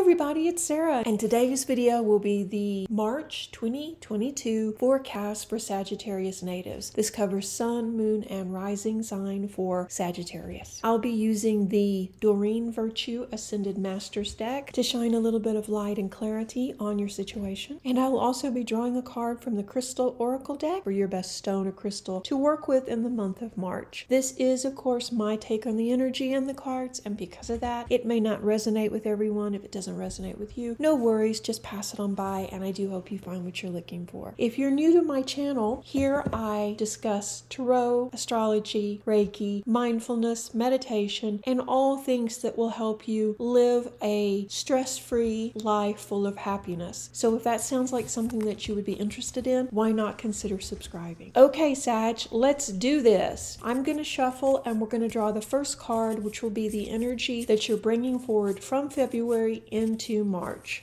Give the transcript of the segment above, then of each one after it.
everybody, it's Sarah, and today's video will be the March 2022 forecast for Sagittarius natives. This covers Sun, Moon, and Rising sign for Sagittarius. I'll be using the Doreen Virtue Ascended Masters deck to shine a little bit of light and clarity on your situation. And I will also be drawing a card from the Crystal Oracle deck for your best stone or crystal to work with in the month of March. This is, of course, my take on the energy and the cards, and because of that, it may not resonate with everyone. If it doesn't resonate with you, no worries, just pass it on by, and I do hope you find what you're looking for. If you're new to my channel, here I discuss tarot, astrology, Reiki, mindfulness, meditation, and all things that will help you live a stress-free life full of happiness. So if that sounds like something that you would be interested in, why not consider subscribing? Okay, Sag, let's do this. I'm going to shuffle and we're going to draw the first card, which will be the energy that you're bringing forward from February into March.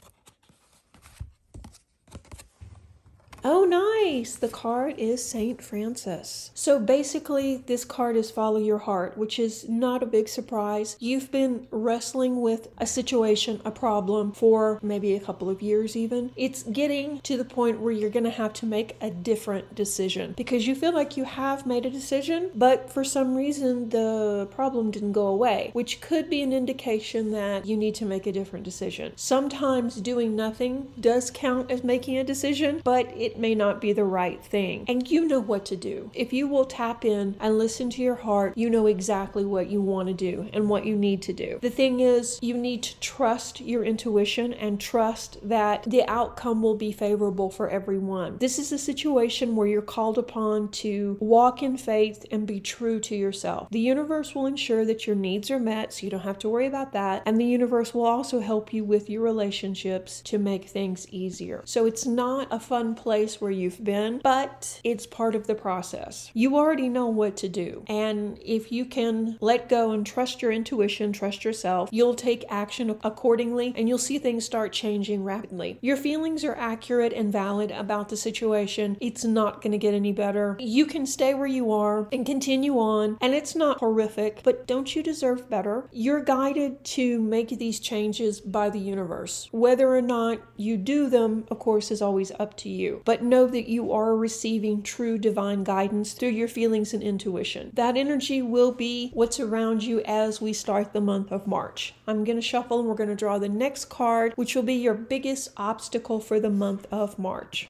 Oh, nice! The card is Saint Francis. So basically, this card is follow your heart, which is not a big surprise. You've been wrestling with a situation, a problem, for maybe a couple of years even. It's getting to the point where you're going to have to make a different decision because you feel like you have made a decision, but for some reason the problem didn't go away, which could be an indication that you need to make a different decision. Sometimes doing nothing does count as making a decision, but it may not be the right thing. And you know what to do. If you will tap in and listen to your heart, you know exactly what you want to do and what you need to do. The thing is, you need to trust your intuition and trust that the outcome will be favorable for everyone. This is a situation where you're called upon to walk in faith and be true to yourself. The universe will ensure that your needs are met, so you don't have to worry about that. And the universe will also help you with your relationships to make things easier. So it's not a fun place where you've been, but it's part of the process. You already know what to do. And if you can let go and trust your intuition, trust yourself, you'll take action accordingly and you'll see things start changing rapidly. Your feelings are accurate and valid about the situation. It's not going to get any better. You can stay where you are and continue on, and it's not horrific, but don't you deserve better? You're guided to make these changes by the universe. Whether or not you do them, of course, is always up to you. But know that you are receiving true divine guidance through your feelings and intuition. That energy will be what's around you as we start the month of March. I'm going to shuffle and we're going to draw the next card, which will be your biggest obstacle for the month of March.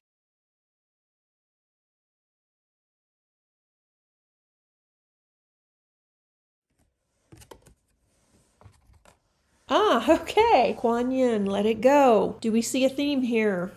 Ah, okay. Kuan Yin, let it go. Do we see a theme here?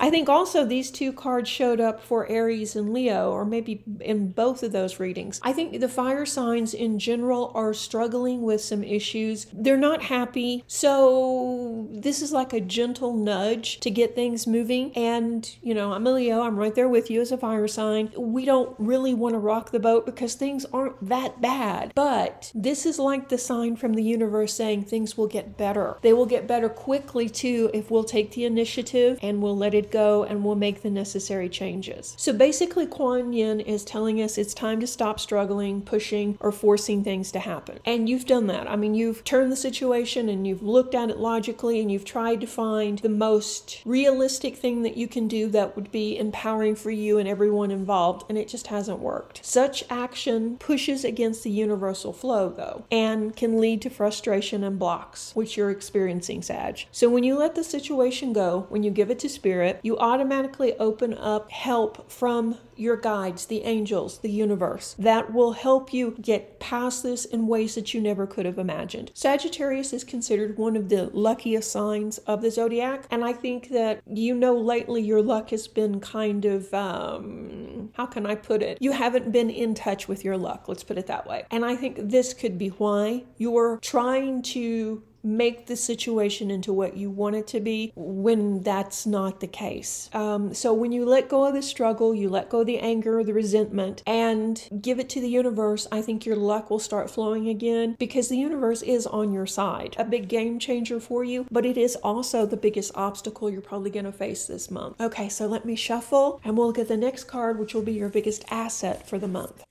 I think also these two cards showed up for Aries and Leo, or maybe in both of those readings. I think the fire signs in general are struggling with some issues. They're not happy. So this is like a gentle nudge to get things moving. And, you know, I'm a Leo. I'm right there with you as a fire sign. We don't really want to rock the boat because things aren't that bad. But this is like the sign from the universe saying things will get better. They will get better quickly too if we'll take the initiative and we'll let it go and we'll make the necessary changes. So basically Kuan Yin is telling us it's time to stop struggling, pushing, or forcing things to happen. And you've done that. I mean, you've turned the situation and you've looked at it logically and you've tried to find the most realistic thing that you can do that would be empowering for you and everyone involved, and it just hasn't worked. Such action pushes against the universal flow though, and can lead to frustration and blocks, which you're experiencing, Sag. So when you let the situation go, when you give it to spirit, you automatically open up help from your guides, the angels, the universe, that will help you get past this in ways that you never could have imagined. Sagittarius is considered one of the luckiest signs of the zodiac, and I think that, you know, lately your luck has been kind of, how can I put it? You haven't been in touch with your luck, let's put it that way. And I think this could be why you're trying to make the situation into what you want it to be when that's not the case. So when you let go of the struggle, you let go of the anger, the resentment, and give it to the universe, I think your luck will start flowing again because the universe is on your side. A big game changer for you, but it is also the biggest obstacle you're probably going to face this month. Okay, so let me shuffle and we'll get the next card, which will be your biggest asset for the month.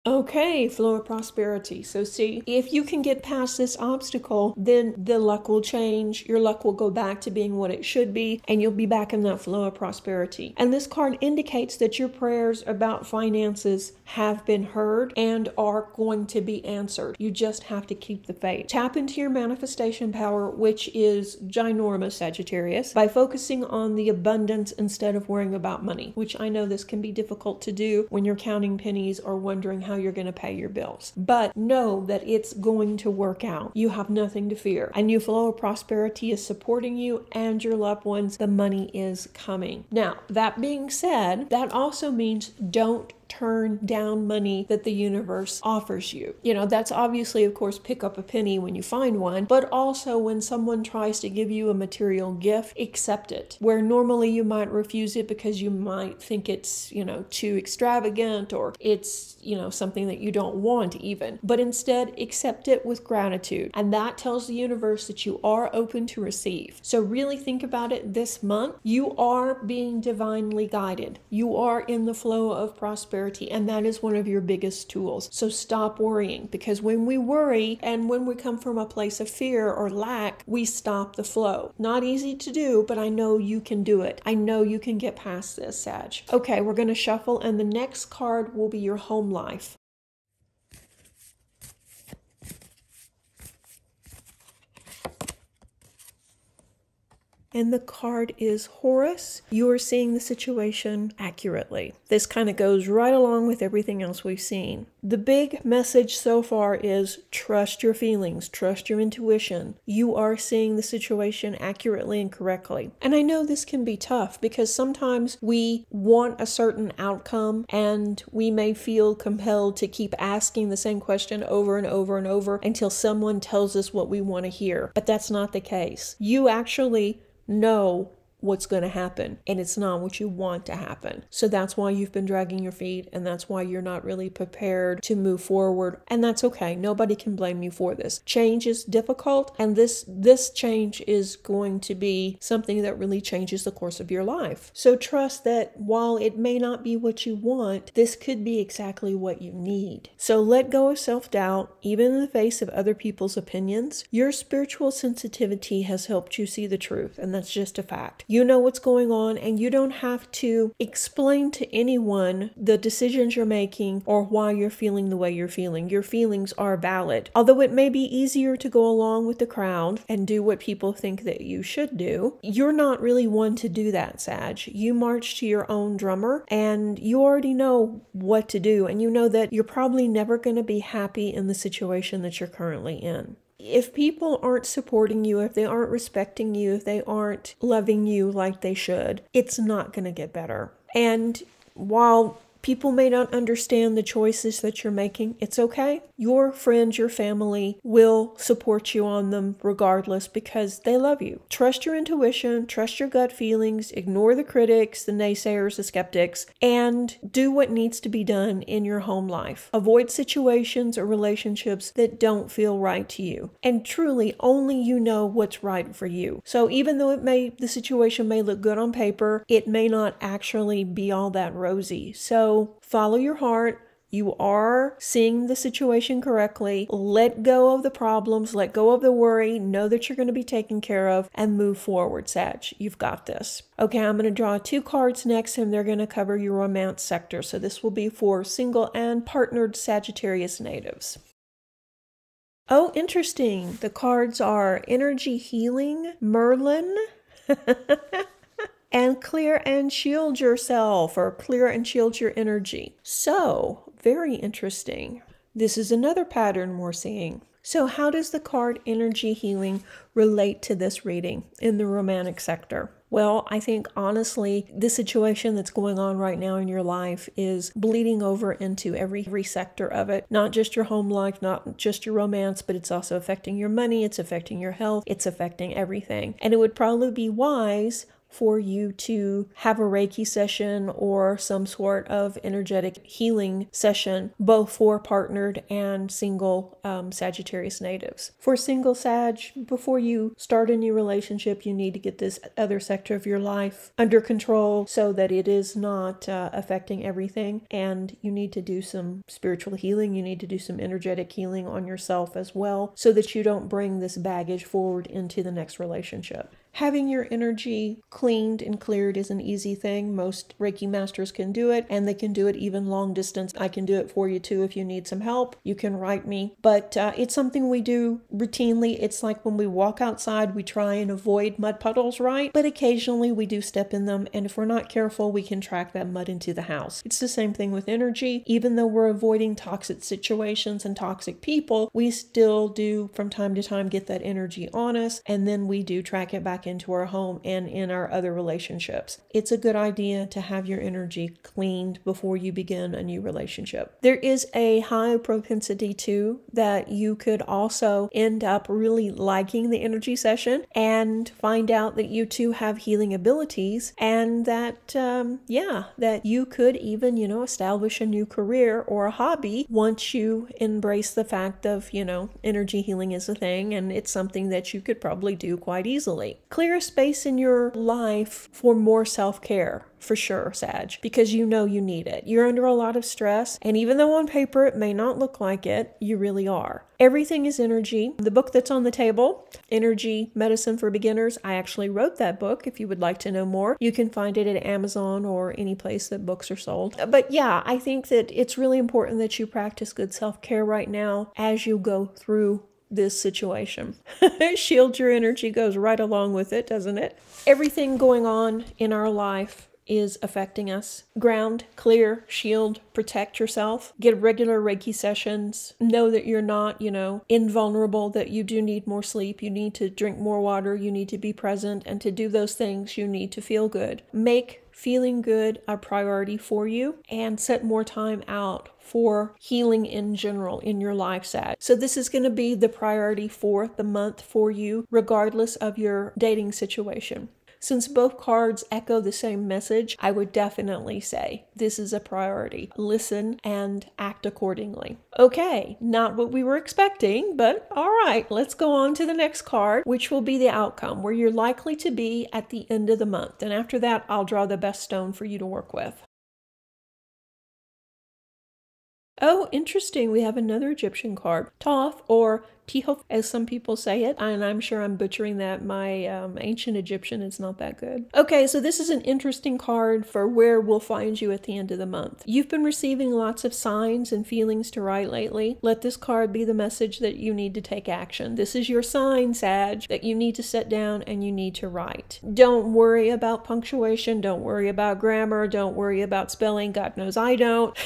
Okay, flow of prosperity. So see, if you can get past this obstacle, then the luck will change. Your luck will go back to being what it should be, and you'll be back in that flow of prosperity. And this card indicates that your prayers about finances have been heard and are going to be answered. You just have to keep the faith. Tap into your manifestation power, which is ginormous, Sagittarius, by focusing on the abundance instead of worrying about money, which I know this can be difficult to do when you're counting pennies or wondering how you're going to pay your bills. But know that it's going to work out. You have nothing to fear. A new flow of prosperity is supporting you and your loved ones. The money is coming. Now, that being said, that also means don't turn down money that the universe offers you. That's obviously, of course, pick up a penny when you find one, but also when someone tries to give you a material gift, accept it. Where normally you might refuse it because you might think it's, too extravagant, or it's, something that you don't want even. But instead, accept it with gratitude. And that tells the universe that you are open to receive. So really think about it this month. You are being divinely guided. You are in the flow of prosperity, and that is one of your biggest tools. So stop worrying, because when we worry and when we come from a place of fear or lack, we stop the flow. Not easy to do, but I know you can do it. I know you can get past this, Sag. Okay, we're going to shuffle, and the next card will be your home life. And the card is Horus. You are seeing the situation accurately. This kind of goes right along with everything else we've seen. The big message so far is trust your feelings, trust your intuition. You are seeing the situation accurately and correctly. And I know this can be tough because sometimes we want a certain outcome and we may feel compelled to keep asking the same question over and over and over until someone tells us what we want to hear. But that's not the case. You actually know what's going to happen, and it's not what you want to happen. So that's why you've been dragging your feet, and that's why you're not really prepared to move forward. And that's okay. Nobody can blame you for this. Change is difficult, and this change is going to be something that really changes the course of your life. So trust that while it may not be what you want, this could be exactly what you need. So let go of self-doubt, even in the face of other people's opinions. Your spiritual sensitivity has helped you see the truth, and that's just a fact. You know what's going on, and you don't have to explain to anyone the decisions you're making or why you're feeling the way you're feeling. Your feelings are valid. Although it may be easier to go along with the crowd and do what people think that you should do, you're not really one to do that, Sag. You march to your own drummer, and you already know what to do, and you know that you're probably never going to be happy in the situation that you're currently in. If people aren't supporting you, if they aren't respecting you, if they aren't loving you like they should, it's not going to get better. And while people may not understand the choices that you're making, it's okay. Your friends, your family will support you on them regardless because they love you. Trust your intuition, trust your gut feelings, ignore the critics, the naysayers, the skeptics, and do what needs to be done in your home life. Avoid situations or relationships that don't feel right to you. And truly, only you know what's right for you. So even though the situation may look good on paper, it may not actually be all that rosy. So follow your heart. You are seeing the situation correctly. Let go of the problems, let go of the worry, know that you're going to be taken care of, and move forward, Sag. You've got this. Okay, I'm going to draw 2 cards next, and they're going to cover your romance sector. So this will be for single and partnered Sagittarius natives. Oh, interesting. The cards are Energy Healing, Merlin, and Clear and Shield Yourself, or Clear and Shield Your Energy. So, very interesting. This is another pattern we're seeing. So how does the card Energy Healing relate to this reading in the romantic sector? Well, I think honestly, the situation that's going on right now in your life is bleeding over into every sector of it. Not just your home life, not just your romance, but it's also affecting your money, it's affecting your health, it's affecting everything. And it would probably be wise for you to have a Reiki session or some sort of energetic healing session, both for partnered and single Sagittarius natives. For single Sag, before you start a new relationship, you need to get this other sector of your life under control so that it is not affecting everything. And you need to do some spiritual healing. You need to do some energetic healing on yourself as well so that you don't bring this baggage forward into the next relationship. Having your energy cleaned and cleared is an easy thing. Most Reiki masters can do it, and they can do it even long distance. I can do it for you too if you need some help. You can write me. But it's something we do routinely. It's like when we walk outside, we try and avoid mud puddles, right? But occasionally we do step in them, and if we're not careful, we can track that mud into the house. It's the same thing with energy. Even though we're avoiding toxic situations and toxic people, we still do from time to time get that energy on us, and then we do track it back into our home and in our other relationships. It's a good idea to have your energy cleaned before you begin a new relationship. There is a high propensity too that you could also end up really liking the energy session and find out that you too have healing abilities, and that that you could even, establish a new career or a hobby once you embrace the fact of, energy healing is a thing and it's something that you could probably do quite easily. Clear a space in your life for more self-care, for sure, Sag, because you know you need it. You're under a lot of stress, and even though on paper it may not look like it, you really are. Everything is energy. The book that's on the table, Energy Medicine for Beginners, I actually wrote that book. If you would like to know more, you can find it at Amazon or any place that books are sold. But yeah, I think that it's really important that you practice good self-care right now as you go through this situation. Shield your energy goes right along with it, doesn't it? Everything going on in our life is affecting us. Ground, clear, shield, protect yourself. Get regular Reiki sessions. Know that you're not, invulnerable, that you do need more sleep. You need to drink more water. You need to be present. And to do those things, you need to feel good. Make feeling good a priority for you and set more time out for healing in general in your life, Sag. So this is going to be the priority for the month for you, regardless of your dating situation. Since both cards echo the same message, I would definitely say this is a priority. Listen and act accordingly. Okay, not what we were expecting, but all right, let's go on to the next card, which will be the outcome, where you're likely to be at the end of the month. And after that, I'll draw the best stone for you to work with. Oh, interesting. We have another Egyptian card. Thoth, or Tihof, as some people say it, and I'm sure I'm butchering that. My ancient Egyptian is not that good. Okay, so this is an interesting card for where we'll find you at the end of the month. You've been receiving lots of signs and feelings to write lately. Let this card be the message that you need to take action. This is your sign, Sag, that you need to sit down and you need to write. Don't worry about punctuation. Don't worry about grammar. Don't worry about spelling. God knows I don't.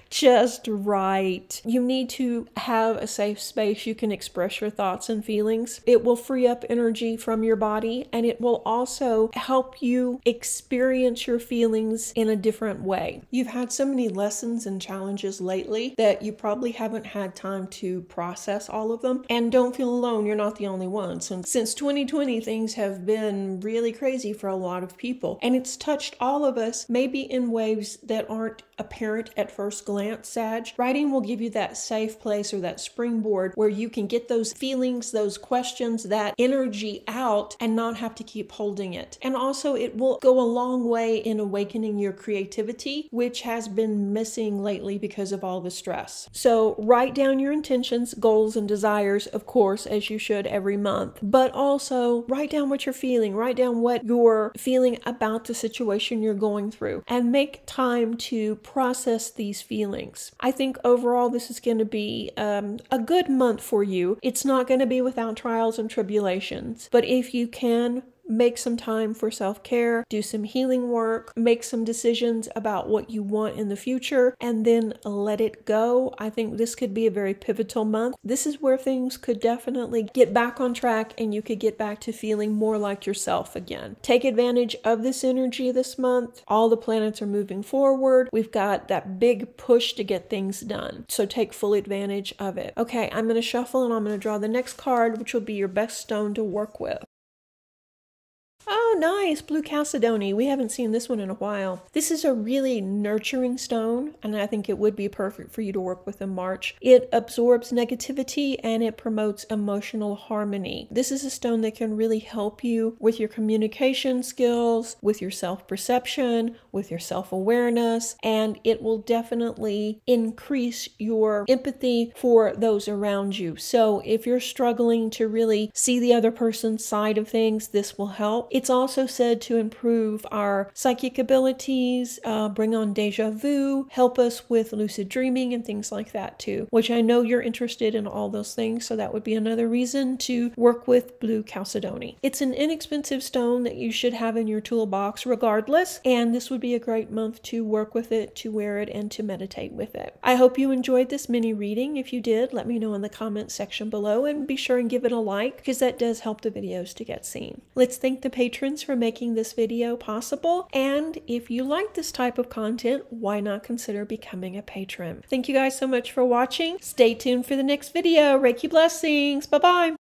Just write. You need to have a safe space you can express your thoughts and feelings. It will free up energy from your body, and it will also help you experience your feelings in a different way. You've had so many lessons and challenges lately that you probably haven't had time to process all of them. And don't feel alone. You're not the only one. Since 2020, things have been really crazy for a lot of people, and it's touched all of us, maybe in ways that aren't apparent at first glance, Sag. Writing will give you that safe place or that springboard where you can get those feelings, those questions, that energy out and not have to keep holding it. And also it will go a long way in awakening your creativity, which has been missing lately because of all the stress. So write down your intentions, goals, and desires, of course, as you should every month, but also write down what you're feeling, write down what you're feeling about the situation you're going through, and make time to process these feelings. I think overall this is going to be a good month for you. It's not going to be without trials and tribulations, but if you can make some time for self-care, do some healing work, make some decisions about what you want in the future, and then let it go. I think this could be a very pivotal month. This is where things could definitely get back on track and you could get back to feeling more like yourself again. Take advantage of this energy this month. All the planets are moving forward. We've got that big push to get things done. So take full advantage of it. Okay, I'm going to shuffle and I'm going to draw the next card, which will be your best stone to work with. Oh, Oh, nice. Blue Chalcedony. We haven't seen this one in a while. This is a really nurturing stone, and I think it would be perfect for you to work with in March. It absorbs negativity and it promotes emotional harmony. This is a stone that can really help you with your communication skills, with your self-perception, with your self-awareness, and it will definitely increase your empathy for those around you. So if you're struggling to really see the other person's side of things, this will help. It's also said to improve our psychic abilities, bring on deja vu, help us with lucid dreaming and things like that too, which I know you're interested in all those things, so that would be another reason to work with Blue Chalcedony. It's an inexpensive stone that you should have in your toolbox regardless, and this would be a great month to work with it, to wear it, and to meditate with it. I hope you enjoyed this mini reading. If you did, let me know in the comments section below, and be sure and give it a like because that does help the videos to get seen. Let's thank the patrons for making this video possible, and if you like this type of content, why not consider becoming a patron? Thank you guys so much for watching. Stay tuned for the next video. Reiki blessings. Bye-bye.